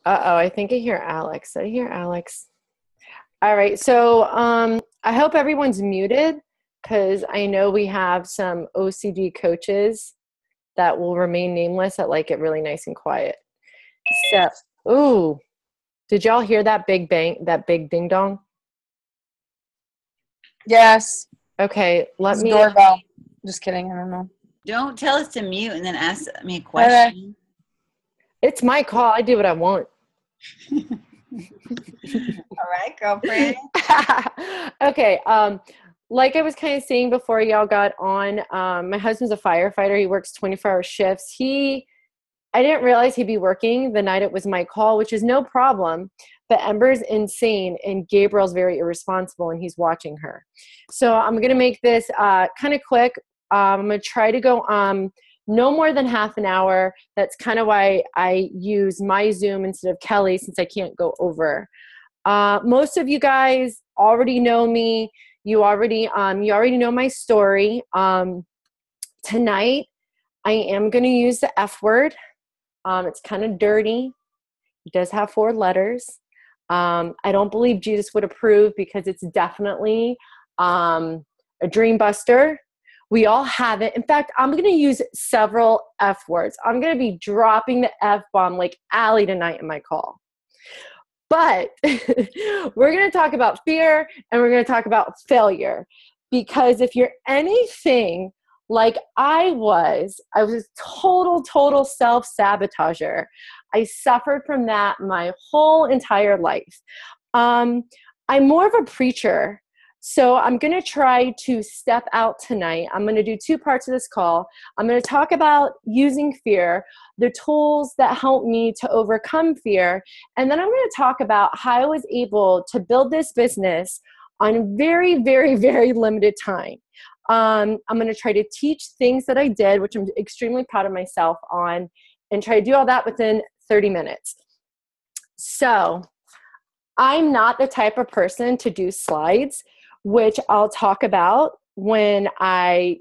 Uh-oh, I think I hear Alex. I hear Alex. All right, so I hope everyone's muted because I know we have some OCD coaches that will remain nameless that like it really nice and quiet. So, ooh, did y'all hear that big bang, that big ding dong? Yes. Okay, let It's me. doorbell. Just kidding. I don't know. Don't tell us to mute and then ask me a question. It's my call. I do what I want. All right, girlfriend. Okay. Like I was kind of saying before y'all got on, my husband's a firefighter. He works 24-hour shifts. I didn't realize he'd be working the night it was my call, which is no problem. But Ember's insane and Gabriel's very irresponsible and he's watching her. So I'm going to make this kind of quick. I'm going to try to go no more than half an hour. That's kind of why I use my Zoom instead of Kelly since I can't go over. Most of you guys already know me. You already know my story. Tonight, I am going to use the F word. It's kind of dirty. It does have 4 letters. I don't believe Jesus would approve because it's definitely a dream buster. We all have it. In fact, I'm going to use several F words. I'm going to be dropping the F bomb like Allie tonight in my call. But we're going to talk about fear and we're going to talk about failure. Because if you're anything like I was a total self-sabotager. I suffered from that my whole entire life. I'm more of a preacher. So I'm going to try to step out tonight. I'm going to do 2 parts of this call. I'm going to talk about using fear, the tools that help me to overcome fear. And then I'm going to talk about how I was able to build this business on very, very, very limited time. I'm going to try to teach things that I did, which I'm extremely proud of myself on, and try to do all that within 30 minutes. So I'm not the type of person to do slides, which I'll talk about when I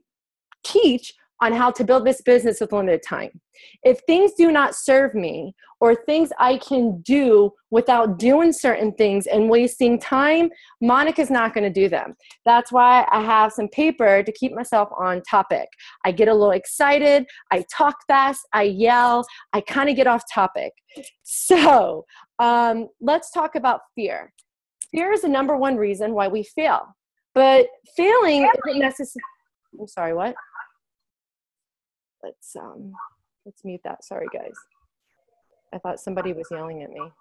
teach on how to build this business with limited time. If things do not serve me or things I can do without doing certain things and wasting time, Monica's not going to do them. That's why I have some paper to keep myself on topic. I get a little excited. I talk fast. I yell. I kind of get off topic. So let's talk about fear. Fear is the number one reason why we fail. But failing isn't necessarily... I'm sorry, what? Let's mute that. Sorry, guys. I thought somebody was yelling at me. All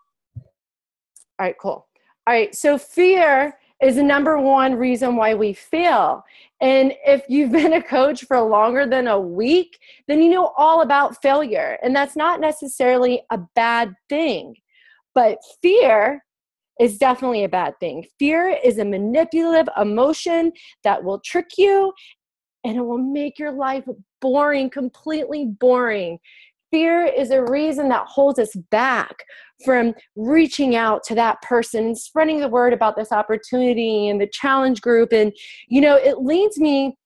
right, cool. All right, so fear is the number one reason why we fail. And if you've been a coach for longer than a week, then you know all about failure. And that's not necessarily a bad thing. But fear is definitely a bad thing. Fear is a manipulative emotion that will trick you and it will make your life boring, completely boring. Fear is a reason that holds us back from reaching out to that person, spreading the word about this opportunity and the challenge group. And, you know, it leads me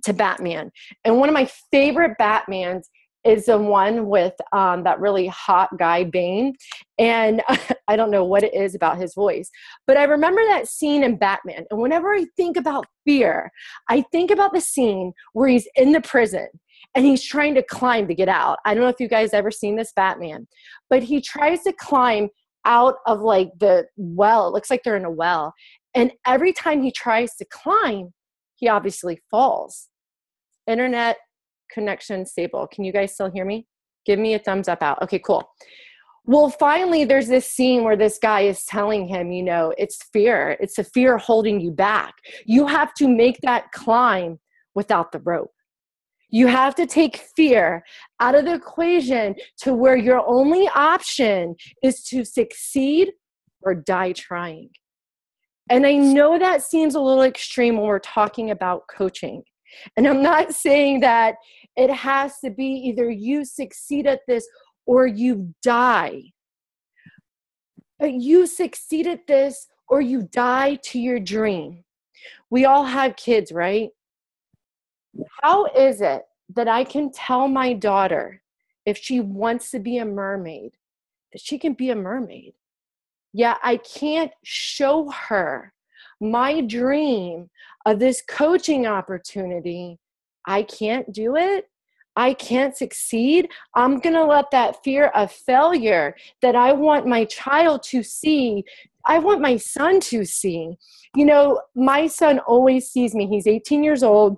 to Batman. And one of my favorite Batmans is the one with that really hot guy, Bane. And I don't know what it is about his voice, but I remember that scene in Batman. And whenever I think about fear, I think about the scene where he's in the prison and he's trying to climb to get out. I don't know if you guys ever seen this Batman, but he tries to climb out of like the well. It looks like they're in a well. And every time he tries to climb, he obviously falls. Internet connection stable. Can you guys still hear me? Give me a thumbs up out. Okay, cool. Well, finally, there's this scene where this guy is telling him, you know, it's fear. It's the fear holding you back. You have to make that climb without the rope. You have to take fear out of the equation to where your only option is to succeed or die trying. And I know that seems a little extreme when we're talking about coaching. And I'm not saying that it has to be either you succeed at this or you die. But you succeed at this or you die to your dream. We all have kids, right? How is it that I can tell my daughter if she wants to be a mermaid that she can be a mermaid. Yeah, I can't show her my dream of this coaching opportunity. I can't do it. I can't succeed. I'm going to let that fear of failure that I want my child to see, I want my son to see. You know, my son always sees me. He's 18 years old.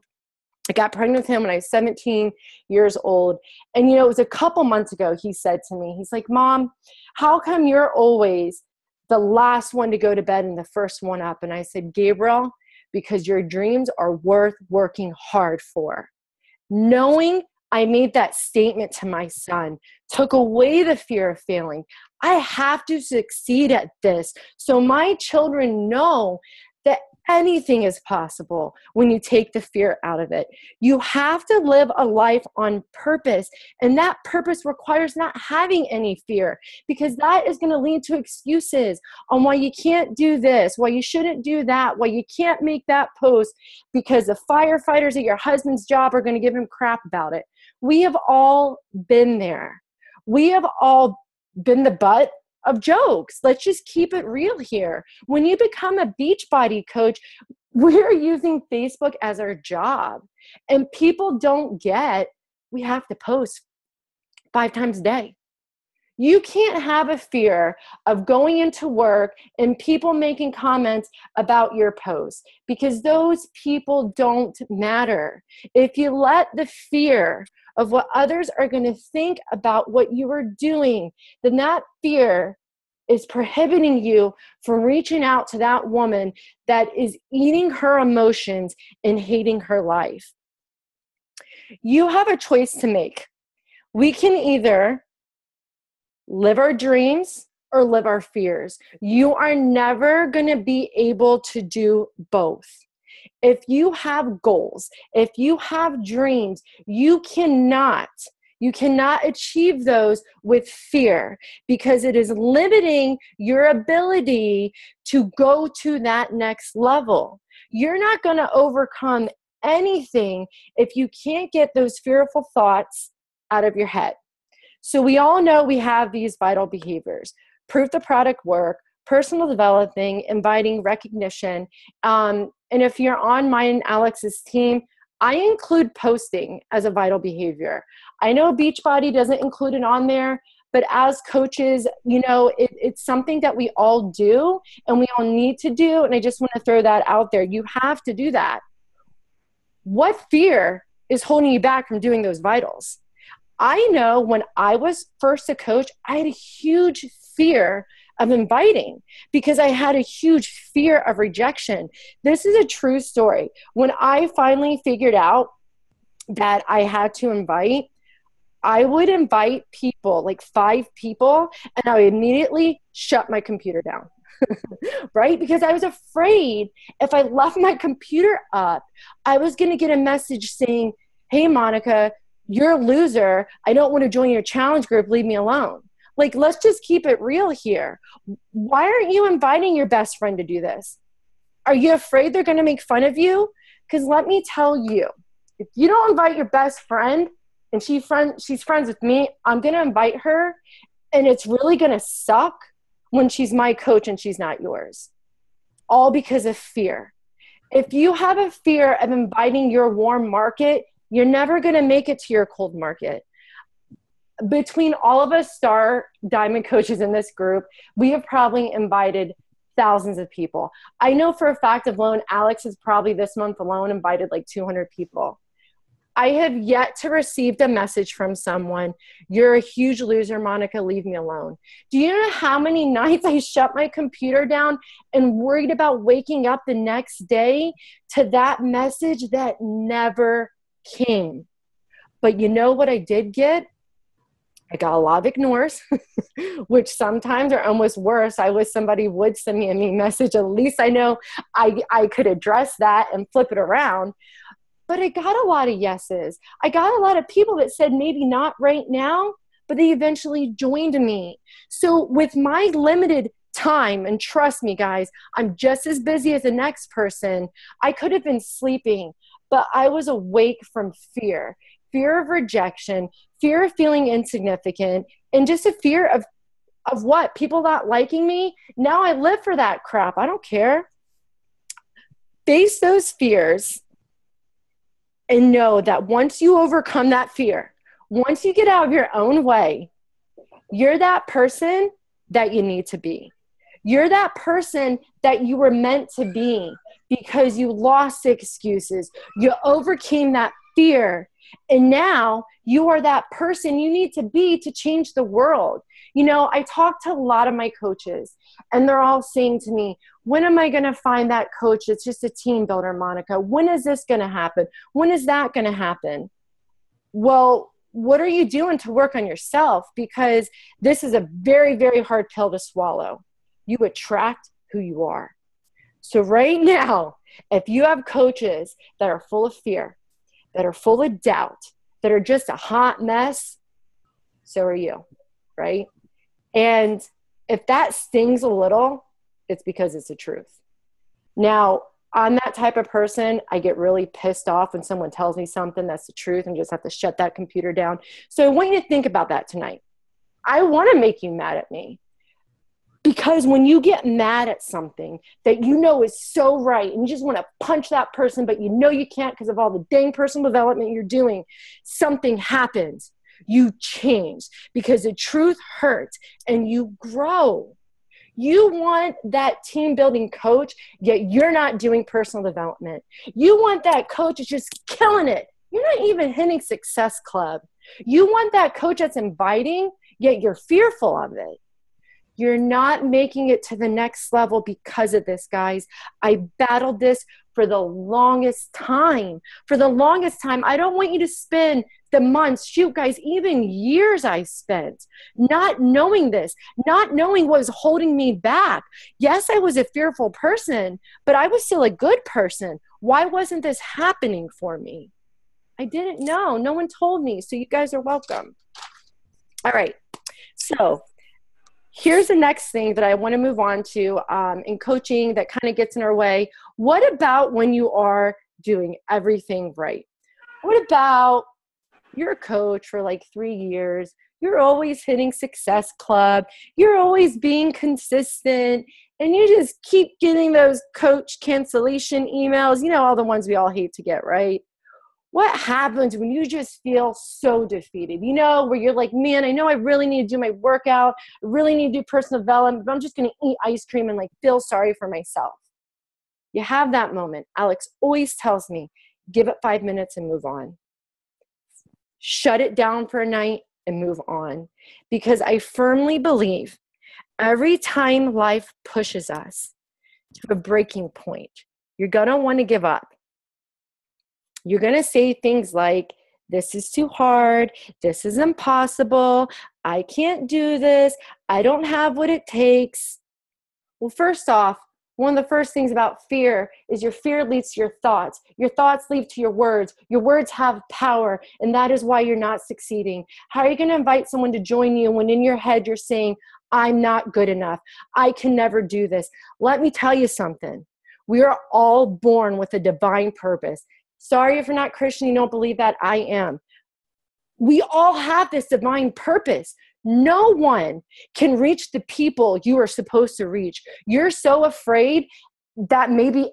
I got pregnant with him when I was 17 years old. And, you know, it was a couple months ago, he said to me, he's like, Mom, how come you're always the last one to go to bed and the first one up? And I said, Gabriel, because your dreams are worth working hard for. Knowing I made that statement to my son took away the fear of failing. I have to succeed at this so my children know that anything is possible when you take the fear out of it. You have to live a life on purpose, and that purpose requires not having any fear, because that is going to lead to excuses on why you can't do this, why you shouldn't do that, why you can't make that post, because the firefighters at your husband's job are going to give him crap about it. We have all been there. We have all been the butt of jokes. Let's just keep it real here. When you become a Beachbody coach, we're using Facebook as our job. And people don't get, we have to post 5 times a day. You can't have a fear of going into work and people making comments about your post, because those people don't matter. If you let the fear of what others are going to think about what you are doing, then that fear is prohibiting you from reaching out to that woman that is eating her emotions and hating her life. You have a choice to make. We can either live our dreams or live our fears. You are never going to be able to do both. If you have goals, if you have dreams, you cannot achieve those with fear, because it is limiting your ability to go to that next level. You're not going to overcome anything if you can't get those fearful thoughts out of your head. So we all know we have these vital behaviors: prove the product work, personal developing, inviting recognition. And if you're on mine and Alex's team, I include posting as a vital behavior. I know Beachbody doesn't include it on there, but as coaches, you know, it's something that we all do and we all need to do. And I just want to throw that out there. You have to do that. What fear is holding you back from doing those vitals? I know when I was first a coach, I had a huge fear of inviting because I had a huge fear of rejection. This is a true story. When I finally figured out that I had to invite, I would invite people, like 5 people, and I would immediately shut my computer down. Right? Because I was afraid if I left my computer up, I was going to get a message saying, hey, Monica, you're a loser. I don't want to join your challenge group. Leave me alone. Like, let's just keep it real here. Why aren't you inviting your best friend to do this? Are you afraid they're going to make fun of you? Because let me tell you, if you don't invite your best friend and she's friends with me, I'm going to invite her, and it's really going to suck when she's my coach and she's not yours. All because of fear. If you have a fear of inviting your warm market, you're never going to make it to your cold market. Between all of us star diamond coaches in this group, we have probably invited thousands of people. I know for a fact alone, Alex has probably this month alone invited like 200 people. I have yet to receive a message from someone, you're a huge loser, Monica, leave me alone. Do you know how many nights I shut my computer down and worried about waking up the next day to that message that never came? But you know what I did get? I got a lot of ignores, which sometimes are almost worse. I wish somebody would send me a mean message. At least I know I could address that and flip it around. But I got a lot of yeses. I got a lot of people that said maybe not right now, but they eventually joined me. So with my limited time, and trust me, guys, I'm just as busy as the next person. I could have been sleeping, but I was awake from fear. Fear of rejection, fear of feeling insignificant, and just a fear of Of what? People not liking me? Now I live for that crap. I don't care. Face those fears and know that once you overcome that fear, once you get out of your own way, you're that person that you need to be. You're that person that you were meant to be because you lost excuses. You overcame that fear. And now you are that person you need to be to change the world. You know, I talk to a lot of my coaches and they're all saying to me, when am I going to find that coach that's just a team builder, Monica? When is this going to happen? When is that going to happen? Well, what are you doing to work on yourself? Because this is a very, very hard pill to swallow. You attract who you are. So right now, if you have coaches that are full of fear, that are full of doubt, that are just a hot mess, so are you, right? And if that stings a little, it's because it's the truth. Now, I'm that type of person. I get really pissed off when someone tells me something that's the truth and just have to shut that computer down. So I want you to think about that tonight. I want to make you mad at me. Because when you get mad at something that you know is so right and you just want to punch that person, but you know you can't because of all the dang personal development you're doing, something happens. You change because the truth hurts and you grow. You want that team building coach, yet you're not doing personal development. You want that coach that's just killing it. You're not even hitting Success Club. You want that coach that's inviting, yet you're fearful of it. You're not making it to the next level because of this, guys. I battled this for the longest time. For the longest time, I don't want you to spend the months, shoot, guys, even years I spent not knowing this, not knowing what was holding me back. Yes, I was a fearful person, but I was still a good person. Why wasn't this happening for me? I didn't know. No one told me. So you guys are welcome. All right. So here's the next thing that I want to move on to in coaching that kind of gets in our way. What about when you are doing everything right? What about you're a coach for like 3 years. You're always hitting Success Club. You're always being consistent. And you just keep getting those coach cancellation emails. You know, all the ones we all hate to get, right? What happens when you just feel so defeated? You know, where you're like, man, I know I really need to do my workout. I really need to do personal development, but I'm just going to eat ice cream and like feel sorry for myself. You have that moment. Alex always tells me, give it 5 minutes and move on. Shut it down for a night and move on. Because I firmly believe every time life pushes us to a breaking point, you're going to want to give up. You're going to say things like, this is too hard. This is impossible. I can't do this. I don't have what it takes. Well, first off, one of the first things about fear is your fear leads to your thoughts. Your thoughts lead to your words. Your words have power, and that is why you're not succeeding. How are you going to invite someone to join you when in your head you're saying, I'm not good enough. I can never do this. Let me tell you something. We are all born with a divine purpose. Sorry if you're not Christian, you don't believe that. I am. We all have this divine purpose. No one can reach the people you are supposed to reach. You're so afraid that maybe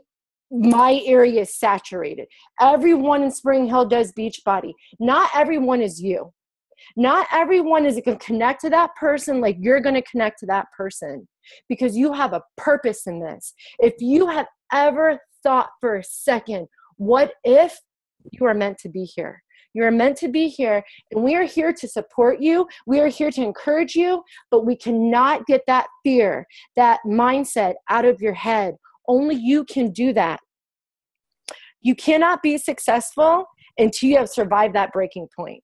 my area is saturated. Everyone in Spring Hill does Beachbody. Not everyone is you. Not everyone is going to connect to that person like you're going to connect to that person because you have a purpose in this. If you have ever thought for a second, what if you are meant to be here? You are meant to be here, and we are here to support you. We are here to encourage you, but we cannot get that fear, that mindset out of your head. Only you can do that. You cannot be successful until you have survived that breaking point.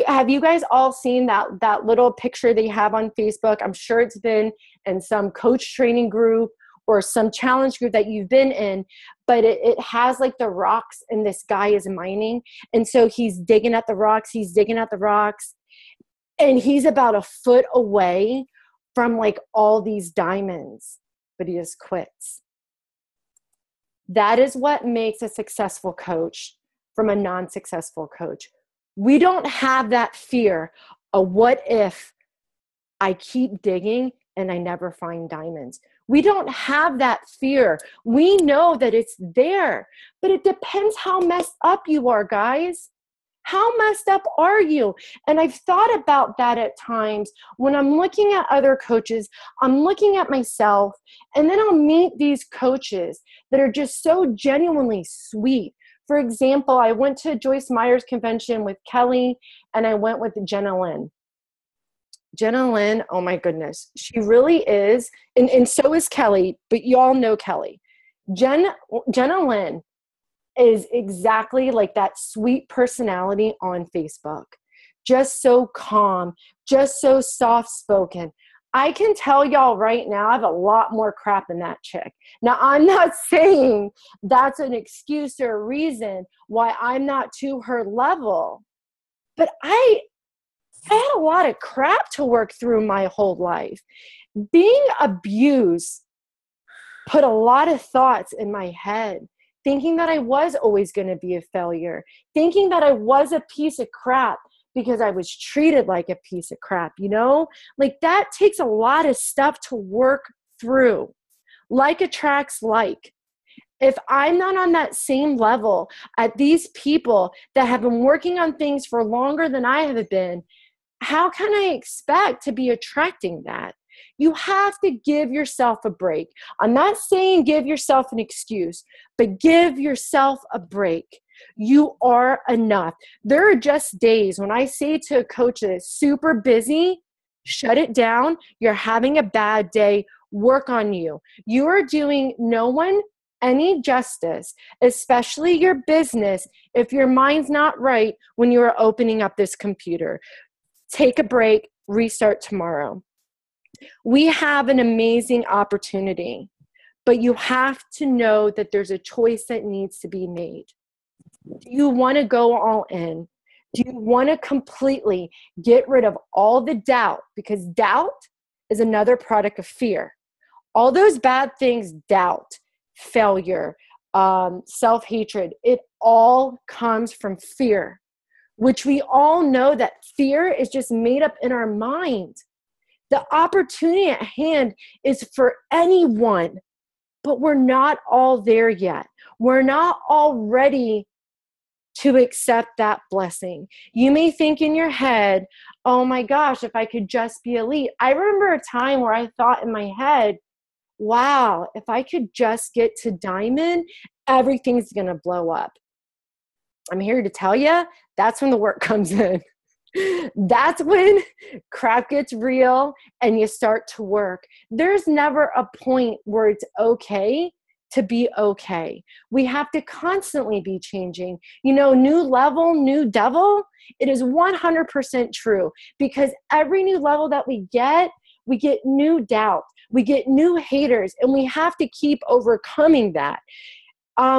Have you guys all seen that little picture they have on Facebook? I'm sure it's been in some coach training group or some challenge group that you've been in, but it has like the rocks and this guy is mining. And so he's digging at the rocks, and he's about a foot away from like all these diamonds, but he just quits. That is what makes a successful coach from a non-successful coach. We don't have that fear of what if I keep digging and I never find diamonds. We don't have that fear. We know that it's there, but it depends how messed up you are, guys. How messed up are you? And I've thought about that at times when I'm looking at other coaches, I'm looking at myself, and then I'll meet these coaches that are just so genuinely sweet. For example, I went to Joyce Meyer's convention with Kelly, and I went with Jenna Lynn. Jenna Lynn, oh my goodness, she really is, and so is Kelly, but you all know Kelly. Jenna Lynn is exactly like that sweet personality on Facebook. Just so calm, just so soft-spoken. I can tell y'all right now, I have a lot more crap in that chick. Now, I'm not saying that's an excuse or a reason why I'm not to her level, but I had a lot of crap to work through my whole life. Being abused put a lot of thoughts in my head, thinking that I was always going to be a failure, thinking that I was a piece of crap because I was treated like a piece of crap, you know? Like that takes a lot of stuff to work through. Like attracts like. If I'm not on that same level at these people that have been working on things for longer than I have been, how can I expect to be attracting that? You have to give yourself a break. I'm not saying give yourself an excuse, but give yourself a break. You are enough. There are just days when I say to a coach that is super busy, shut it down. You're having a bad day. Work on you. You are doing no one any justice, especially your business, if your mind's not right when you are opening up this computer. Take a break, restart tomorrow. We have an amazing opportunity, but you have to know that there's a choice that needs to be made. Do you want to go all in? Do you want to completely get rid of all the doubt? Because doubt is another product of fear. All those bad things, doubt, failure, self-hatred, it all comes from fear, which we all know that fear is just made up in our mind. The opportunity at hand is for anyone, but we're not all there yet. We're not all ready to accept that blessing. You may think in your head, oh my gosh, if I could just be elite. I remember a time where I thought in my head, wow, if I could just get to diamond, everything's going to blow up. I'm here to tell you, that's when the work comes in. That's when crap gets real and you start to work. There's never a point where it's okay to be okay. We have to constantly be changing. You know, new level, new devil. It is 100% true, because every new level that we get new doubt. We get new haters, and we have to keep overcoming that.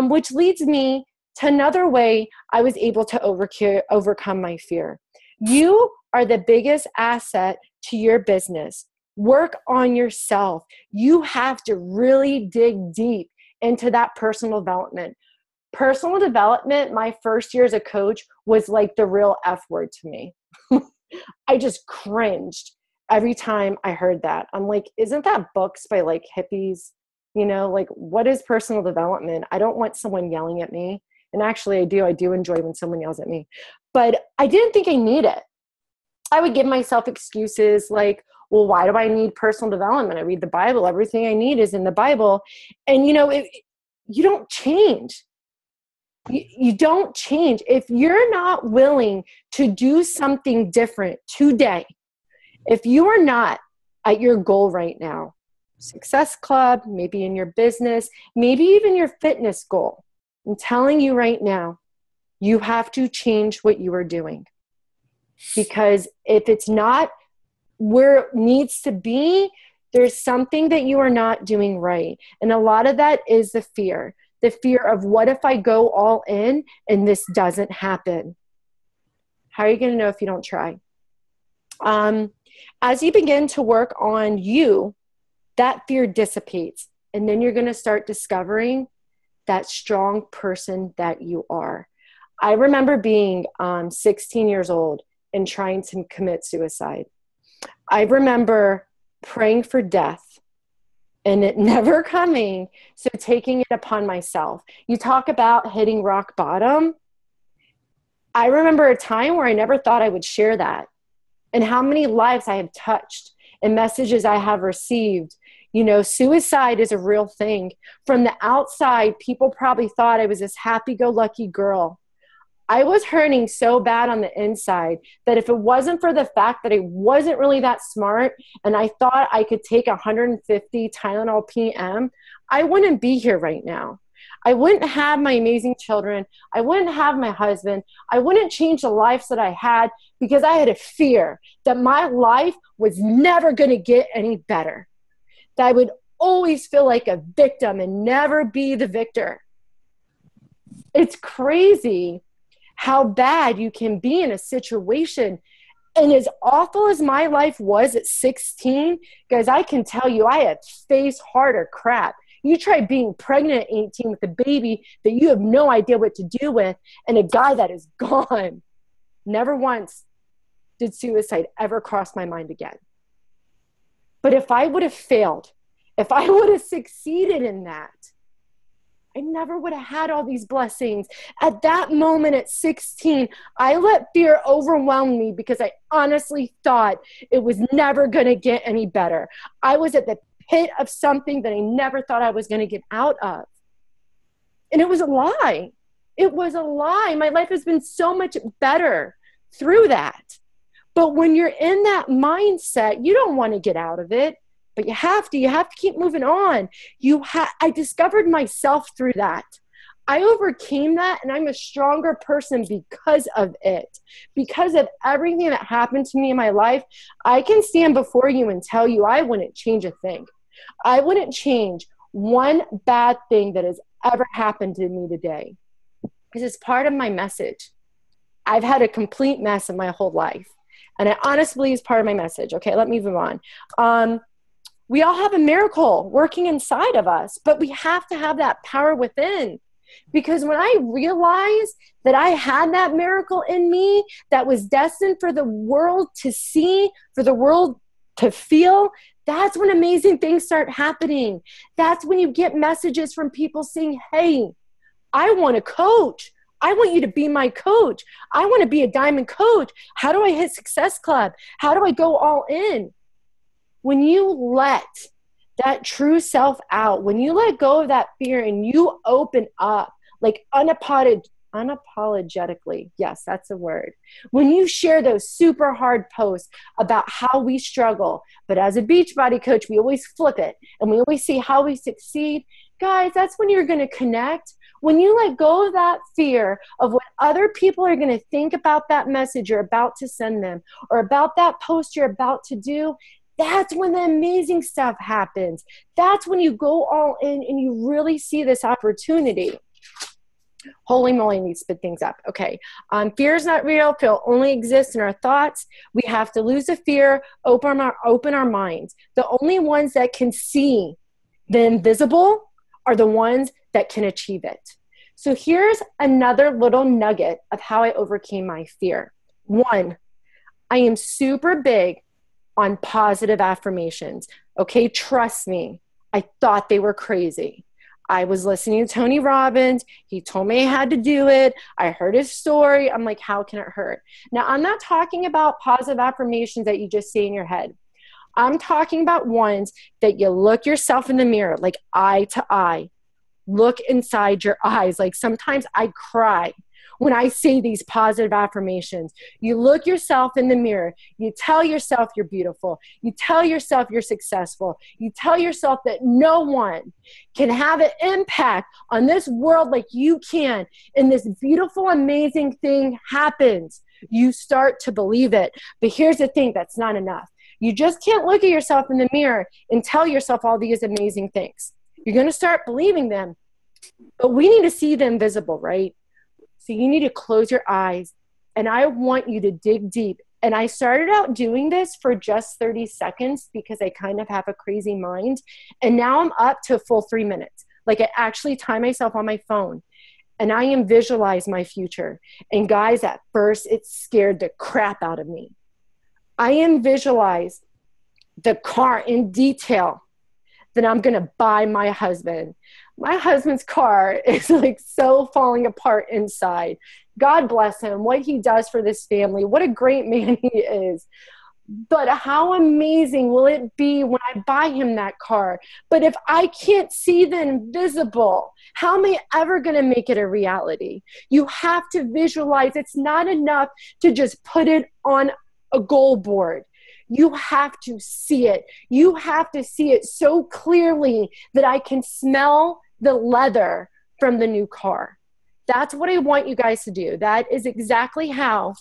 Which leads me to another way I was able to overcome my fear. You are the biggest asset to your business. Work on yourself. You have to really dig deep into that personal development. Personal development, my first year as a coach, was like the real F word to me. I just cringed every time I heard that. I'm like, isn't that books by like hippies? You know, like what is personal development? I don't want someone yelling at me. And actually I do enjoy when someone yells at me, but I didn't think I need it. I would give myself excuses like, well, why do I need personal development? I read the Bible. Everything I need is in the Bible. And you know, you don't change. You don't change. If you're not willing to do something different today, if you are not at your goal right now, Success Club, maybe in your business, maybe even your fitness goal, I'm telling you right now, you have to change what you are doing. Because if it's not where it needs to be, there's something that you are not doing right. And a lot of that is the fear of what if I go all in and this doesn't happen? How are you going to know if you don't try? As you begin to work on you, that fear dissipates. And then you're going to start discovering that strong person that you are. I remember being 16 years old and trying to commit suicide. I remember praying for death and it never coming. So taking it upon myself. You talk about hitting rock bottom. I remember a time where I never thought I would share that, and how many lives I have touched and messages I have received. You know, suicide is a real thing. From the outside, people probably thought I was this happy-go-lucky girl. I was hurting so bad on the inside that if it wasn't for the fact that I wasn't really that smart and I thought I could take 150 Tylenol PM, I wouldn't be here right now. I wouldn't have my amazing children. I wouldn't have my husband. I wouldn't change the lives that I had because I had a fear that my life was never going to get any better, that I would always feel like a victim and never be the victor. It's crazy how bad you can be in a situation. And as awful as my life was at 16, guys, I can tell you I had faced harder crap. You try being pregnant at 18 with a baby that you have no idea what to do with, and a guy that is gone. Never once did suicide ever cross my mind again. But if I would have failed, if I would have succeeded in that, I never would have had all these blessings. At that moment at 16, I let fear overwhelm me because I honestly thought it was never going to get any better. I was at the pit of something that I never thought I was going to get out of. And it was a lie. It was a lie. My life has been so much better through that. But when you're in that mindset, you don't want to get out of it. But you have to keep moving on. I discovered myself through that. I overcame that, and I'm a stronger person because of it. Because of everything that happened to me in my life, I can stand before you and tell you I wouldn't change a thing. I wouldn't change one bad thing that has ever happened to me today. This is part of my message. I've had a complete mess of my whole life, and I honestly believe it's part of my message. Okay, let me move on. We all have a miracle working inside of us, but we have to have that power within. Because when I realized that I had that miracle in me that was destined for the world to see, for the world to feel, that's when amazing things start happening. That's when you get messages from people saying, hey, I want a coach. I want you to be my coach. I want to be a diamond coach. How do I hit Success Club? How do I go all in? When you let that true self out, when you let go of that fear and you open up, like unapologetically, yes, that's a word. When you share those super hard posts about how we struggle, but as a Beachbody coach, we always flip it and we always see how we succeed. Guys, that's when you're going to connect. When you let go of that fear of what other people are going to think about that message you're about to send them or about that post you're about to do, that's when the amazing stuff happens. That's when you go all in and you really see this opportunity. Holy moly, we spit things up. Okay. Fear is not real. Fear only exists in our thoughts. We have to lose the fear, open our minds. The only ones that can see the invisible are the ones that can achieve it. So here's another little nugget of how I overcame my fear. One, I am super big on positive affirmations. Okay, trust me, I thought they were crazy. I was listening to Tony Robbins. He told me I had to do it. I heard his story. I'm like, how can it hurt? Now, I'm not talking about positive affirmations that you just say in your head. I'm talking about ones that you look yourself in the mirror, like eye to eye. Look inside your eyes. Like sometimes I cry when I say these positive affirmations. You look yourself in the mirror. You tell yourself you're beautiful. You tell yourself you're successful. You tell yourself that no one can have an impact on this world like you can. And this beautiful, amazing thing happens. You start to believe it. But here's the thing, that's not enough. You just can't look at yourself in the mirror and tell yourself all these amazing things. You're going to start believing them. But we need to see them visible, right? So you need to close your eyes, and I want you to dig deep. And I started out doing this for just 30 seconds because I kind of have a crazy mind. And now I'm up to a full 3 minutes. Like I actually time myself on my phone, and I am visualize my future. And guys, at first it scared the crap out of me. I am visualize the car in detail that I'm going to buy my husband. My husband's car is like so falling apart inside. God bless him, what he does for this family. What a great man he is. But how amazing will it be when I buy him that car? But if I can't see the invisible, how am I ever going to make it a reality? You have to visualize. It's not enough to just put it on a goal board. You have to see it. You have to see it so clearly that I can smell the leather from the new car. That's what I want you guys to do. That is exactly how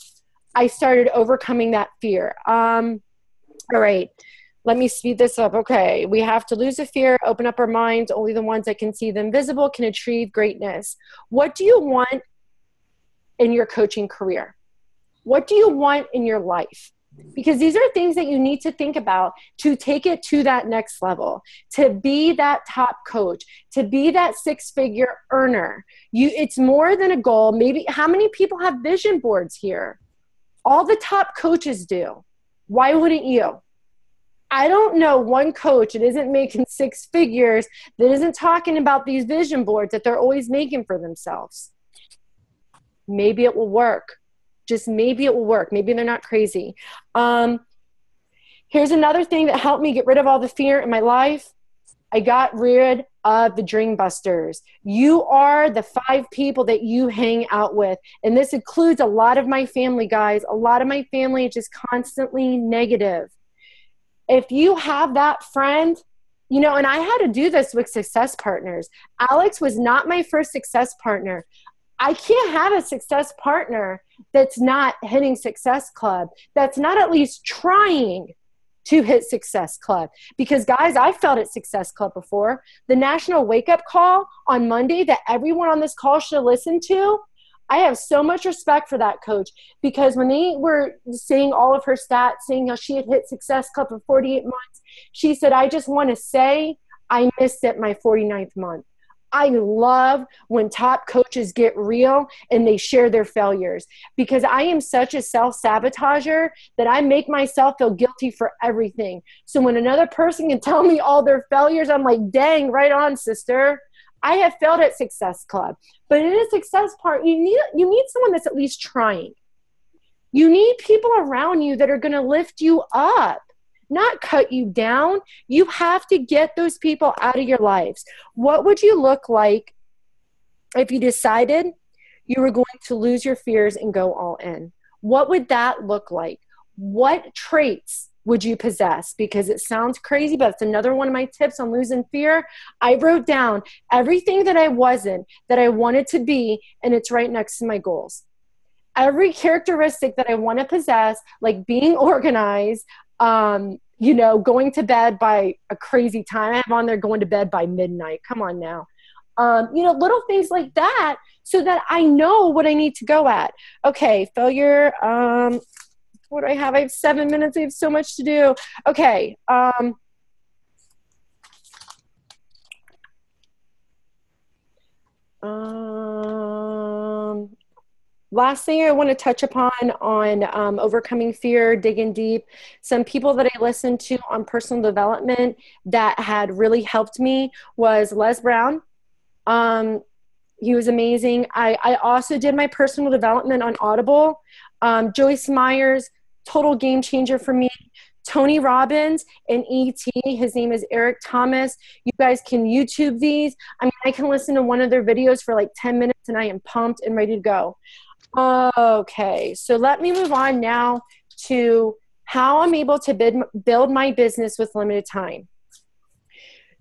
I started overcoming that fear. All right, let me speed this up. Okay, we have to lose the fear, open up our minds. Only the ones that can see the invisible can achieve greatness. What do you want in your coaching career? What do you want in your life? Because these are things that you need to think about to take it to that next level, to be that top coach, to be that six-figure earner. It's more than a goal. Maybe how many people have vision boards here? All the top coaches do. Why wouldn't you? I don't know one coach that isn't making six figures that isn't talking about these vision boards that they're always making for themselves. Maybe it will work. Just maybe it will work. Maybe they're not crazy. Here's another thing that helped me get rid of all the fear in my life. I got rid of the dream busters. You are the 5 people that you hang out with. And this includes a lot of my family, guys. A lot of my family is just constantly negative. If you have that friend, and I had to do this with success partners. Alex was not my first success partner. I can't have a success partner that's not hitting Success Club, that's not at least trying to hit Success Club. Because guys, I felt at Success Club before. The national wake-up call on Monday that everyone on this call should listen to, I have so much respect for that coach, because when they were saying all of her stats, saying how she had hit Success Club for 48 months, she said, I just want to say I missed it my 49th month. I love when top coaches get real and they share their failures, because I am such a self-sabotager that I make myself feel guilty for everything. So when another person can tell me all their failures, I'm like, dang, right on, sister. I have failed at Success Club. But in a success part, you need someone that's at least trying. You need people around you that are going to lift you up, not cut you down. You have to get those people out of your lives. What would you look like if you decided you were going to lose your fears and go all in? What would that look like? What traits would you possess? Because it sounds crazy, but it's another one of my tips on losing fear. I wrote down everything that I wasn't, that I wanted to be, and it's right next to my goals. Every characteristic that I want to possess, like being organized, going to bed by a crazy time. I have on there going to bed by midnight. Come on now. Little things like that, so that I know what I need to go at. Okay, failure. What do I have? I have 7 minutes. I have so much to do. Okay. Last thing I want to touch upon on overcoming fear, digging deep. Some people that I listened to on personal development that had really helped me was Les Brown. He was amazing. I also did my personal development on Audible. Joyce Myers, total game changer for me. Tony Robbins and ET, his name is Eric Thomas. You guys can YouTube these. I mean, I can listen to one of their videos for like 10 minutes and I am pumped and ready to go. Okay, so let me move on now to how I'm able to build my business with limited time.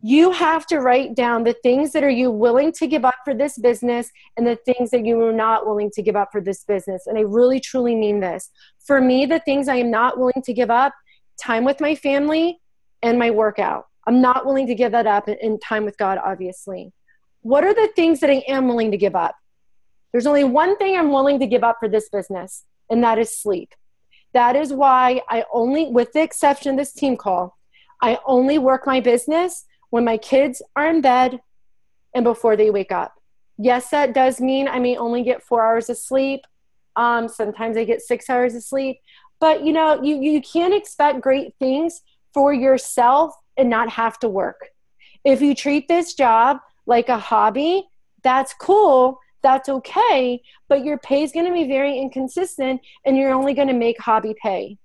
You have to write down the things that are you willing to give up for this business and the things that you are not willing to give up for this business. And I really, truly mean this. For me, the things I am not willing to give up, time with my family and my workout. I'm not willing to give that up in time with God, obviously. What are the things that I am willing to give up? There's only one thing I'm willing to give up for this business, and that is sleep. That is why I only, with the exception of this team call, I only work my business when my kids are in bed and before they wake up. Yes, that does mean I may only get 4 hours of sleep. Sometimes I get 6 hours of sleep, But you can't expect great things for yourself and not have to work. If you treat this job like a hobby, that's cool, that's okay, but your pay is going to be very inconsistent and you're only going to make hobby pay.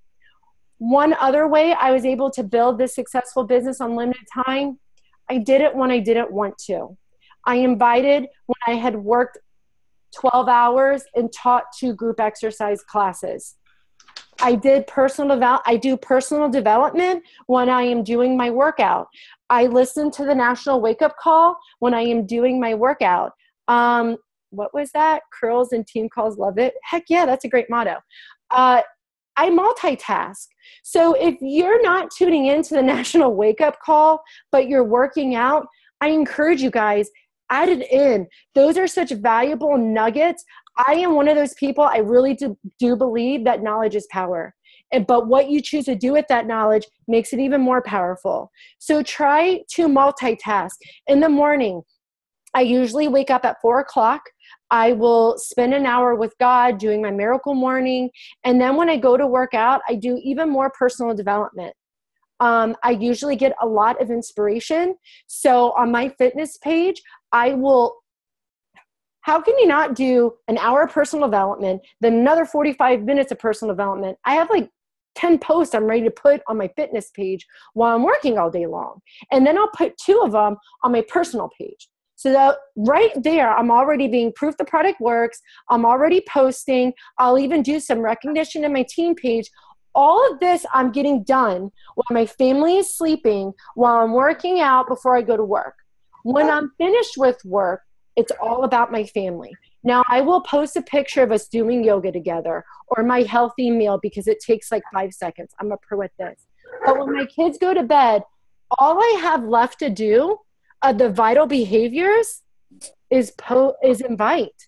One other way I was able to build this successful business on limited time, I did it when I didn't want to. I invited when I had worked 12 hours and taught 2 group exercise classes. I do personal development when I am doing my workout. I listen to the National Wake Up Call when I am doing my workout. What was that? Curls and team calls, love it. Heck yeah, that's a great motto. I multitask. So if you're not tuning into the National Wake Up Call, but you're working out, I encourage you guys, add it in. Those are such valuable nuggets. I am one of those people, I really do believe that knowledge is power. But what you choose to do with that knowledge makes it even more powerful. So try to multitask. In the morning, I usually wake up at 4 o'clock. I will spend an hour with God doing my miracle morning. And then when I go to work out, I do even more personal development. I usually get a lot of inspiration. So on my fitness page, how can you not do an hour of personal development, then another 45 minutes of personal development? I have like 10 posts I'm ready to put on my fitness page while I'm working all day long. And then I'll put 2 of them on my personal page. So that right there, I'm already being proof the product works. I'm already posting. I'll even do some recognition in my team page. All of this I'm getting done while my family is sleeping, while I'm working out before I go to work. When I'm finished with work, it's all about my family. Now, I will post a picture of us doing yoga together or my healthy meal because it takes like 5 seconds. I'm a pro at this. But when my kids go to bed, all I have left to do the vital behaviors is invite.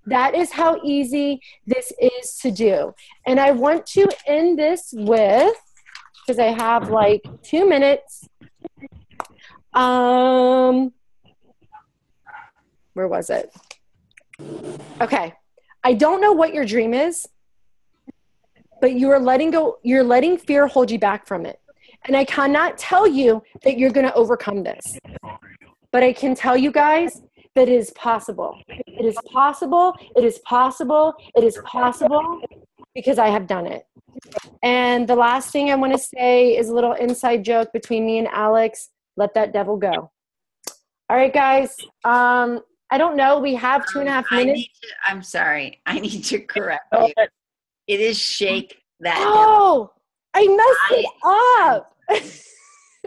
That is how easy this is to do. And I want to end this with, because I have like 2 minutes. Where was it? Okay. I don't know what your dream is, but you're letting fear hold you back from it. And I cannot tell you that you're going to overcome this. But I can tell you guys that it is possible. It is possible. It is possible. It is possible because I have done it. And the last thing I want to say is a little inside joke between me and Alex. Let that devil go. All right, guys. I don't know. We have 2.5 minutes. I'm sorry. I need to correct you. It is shake that devil. Oh, I messed it up.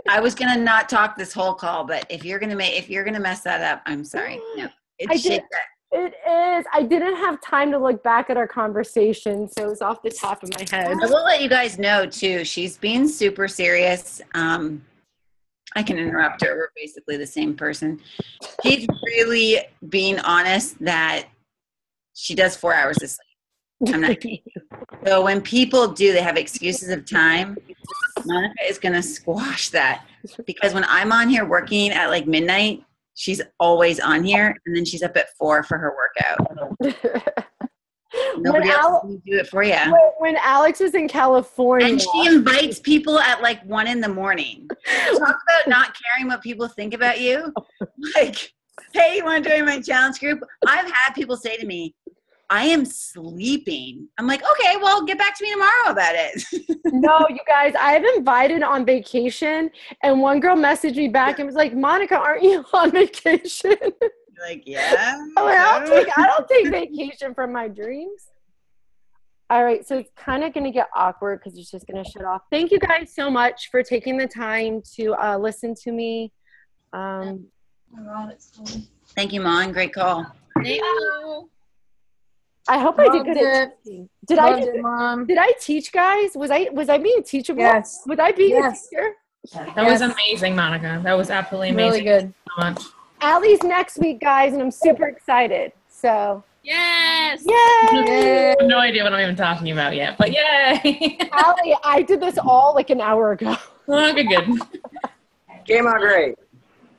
I was gonna not talk this whole call, but if you're gonna mess that up, I'm sorry. No, it's shake that. It is. I didn't have time to look back at our conversation, so it was off the top of my head. I will let you guys know too. She's being super serious. I can interrupt her. We're basically the same person. She's really being honest that she does 4 hours of sleep. I'm not kidding. So when people they have excuses of time, Monica is going to squash that. Because when I'm on here working at like midnight, she's always on here. And then she's up at 4 for her workout. Nobody else can do it for you. When Alex was in California. And she invites people at like 1 a.m. Talk about not caring what people think about you. Like, hey, you want to join my challenge group? I've had people say to me, I am sleeping. I'm like, okay, well, get back to me tomorrow about it. No, you guys, I've invited on vacation, and one girl messaged me back and was like, Monica, aren't you on vacation? You're like, yeah. I don't take vacation from my dreams. All right, so it's kind of going to get awkward because it's just going to shut off. Thank you guys so much for taking the time to listen to me. Thank you, Mom. Great call. Thank you. I hope I did good at teaching. Did I teach, guys? Was I being teachable? Yes. Was I being a teacher? That was amazing, Monica. That was absolutely amazing. Really good. So much. Allie's next week, guys, and I'm super excited. So. Yes. Yay! I have no idea what I'm even talking about yet, but yay! Allie, I did this all like an hour ago. Okay, good. Game on great.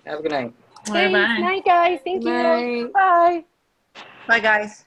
Have a good night. Thanks. Night, guys. Thank you. Bye. Bye, guys.